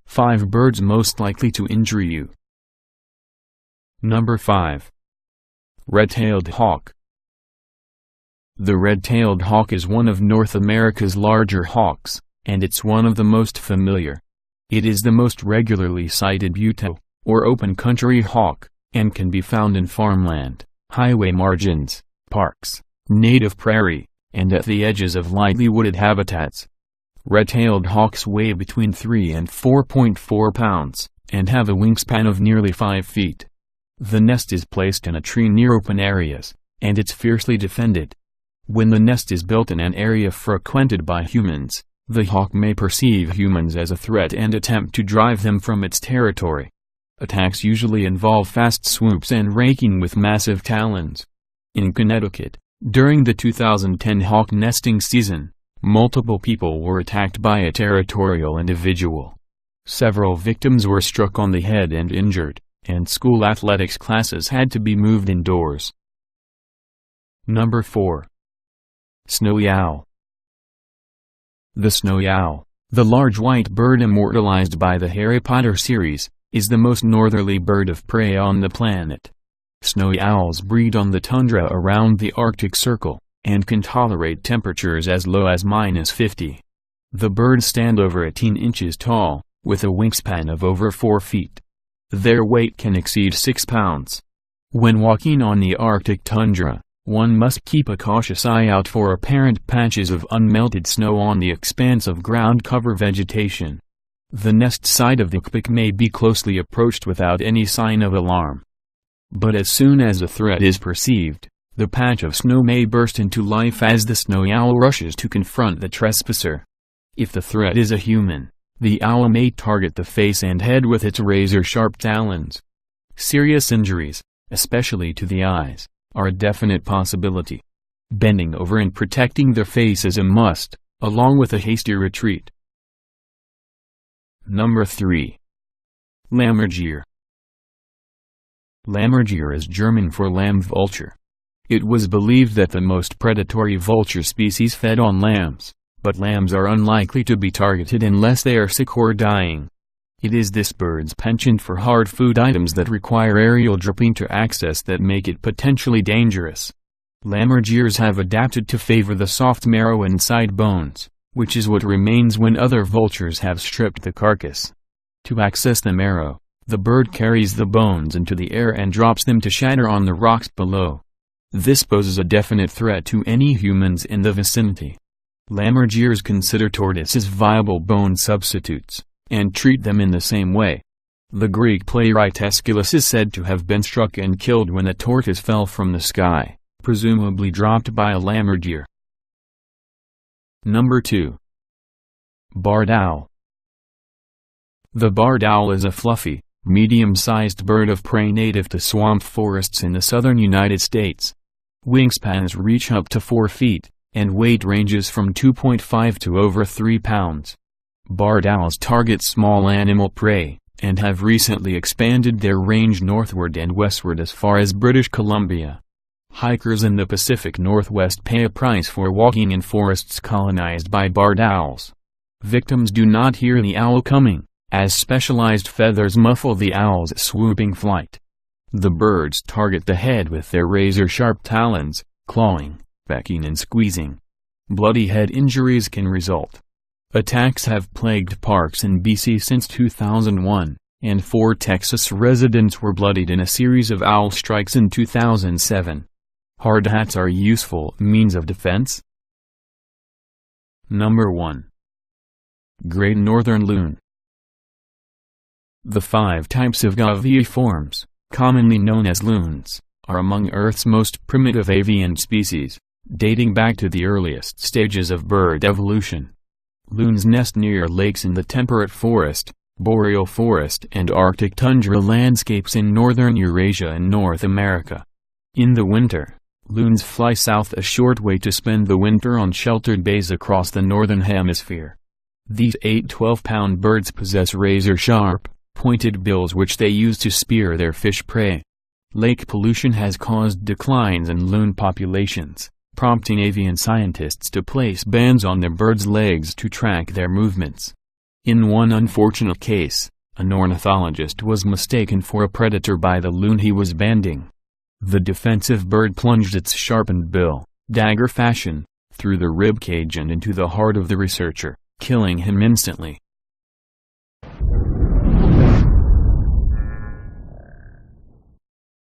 Five birds most likely to injure you. Number 5. Red-tailed hawk. The red-tailed hawk is one of North America's larger hawks, and it's one of the most familiar. It is the most regularly sighted butte, or open country hawk, and can be found in farmland, highway margins, parks, native prairie, and at the edges of lightly wooded habitats. Red-tailed hawks weigh between 3 and 4.4 pounds, and have a wingspan of nearly 5 feet. The nest is placed in a tree near open areas, and it's fiercely defended. When the nest is built in an area frequented by humans, the hawk may perceive humans as a threat and attempt to drive them from its territory. Attacks usually involve fast swoops and raking with massive talons. In Connecticut, during the 2010 hawk nesting season, multiple people were attacked by a territorial individual. Several victims were struck on the head and injured, and school athletics classes had to be moved indoors. Number 4. Snowy owl. The snowy owl, the large white bird immortalized by the Harry Potter series, is the most northerly bird of prey on the planet. Snowy owls breed on the tundra around the Arctic Circle, and can tolerate temperatures as low as -50. The birds stand over 18 inches tall, with a wingspan of over 4 feet. Their weight can exceed 6 pounds. When walking on the Arctic tundra, one must keep a cautious eye out for apparent patches of unmelted snow on the expanse of ground cover vegetation. The nest site of the peak may be closely approached without any sign of alarm. But as soon as a threat is perceived, the patch of snow may burst into life as the snowy owl rushes to confront the trespasser. If the threat is a human, the owl may target the face and head with its razor-sharp talons. Serious injuries, especially to the eyes, are a definite possibility. Bending over and protecting the face is a must, along with a hasty retreat. Number 3. Lammergeier. Lammergeier is German for lamb vulture. It was believed that the most predatory vulture species fed on lambs, but lambs are unlikely to be targeted unless they are sick or dying. It is this bird's penchant for hard food items that require aerial dripping to access that make it potentially dangerous. Lammergeiers have adapted to favor the soft marrow and side bones, which is what remains when other vultures have stripped the carcass. To access the marrow, the bird carries the bones into the air and drops them to shatter on the rocks below. This poses a definite threat to any humans in the vicinity. Lammergeiers consider tortoises viable bone substitutes, and treat them in the same way. The Greek playwright Aeschylus is said to have been struck and killed when a tortoise fell from the sky, presumably dropped by a lammergeier. Number 2. Barred owl. The barred owl is a fluffy, medium-sized bird of prey native to swamp forests in the southern United States. Wingspans reach up to 4 feet, and weight ranges from 2.5 to over 3 pounds. Barred owls target small animal prey, and have recently expanded their range northward and westward as far as British Columbia. Hikers in the Pacific Northwest pay a price for walking in forests colonized by barred owls. Victims do not hear the owl coming, as specialized feathers muffle the owl's swooping flight. The birds target the head with their razor-sharp talons, clawing, pecking and squeezing. Bloody head injuries can result. Attacks have plagued parks in BC since 2001, and 4 Texas residents were bloodied in a series of owl strikes in 2007. Hard hats are useful means of defense. Number 1. Great Northern Loon. The 5 types of aviiforms, commonly known as loons, are among Earth's most primitive avian species, dating back to the earliest stages of bird evolution. Loons nest near lakes in the temperate forest, boreal forest and Arctic tundra landscapes in northern Eurasia and North America. In the winter, loons fly south a short way to spend the winter on sheltered bays across the northern hemisphere. These 8-12-pound birds possess razor-sharp, pointed bills which they use to spear their fish prey. Lake pollution has caused declines in loon populations, prompting avian scientists to place bands on the bird's legs to track their movements. In one unfortunate case, an ornithologist was mistaken for a predator by the loon he was banding. The defensive bird plunged its sharpened bill, dagger fashion, through the ribcage and into the heart of the researcher, killing him instantly.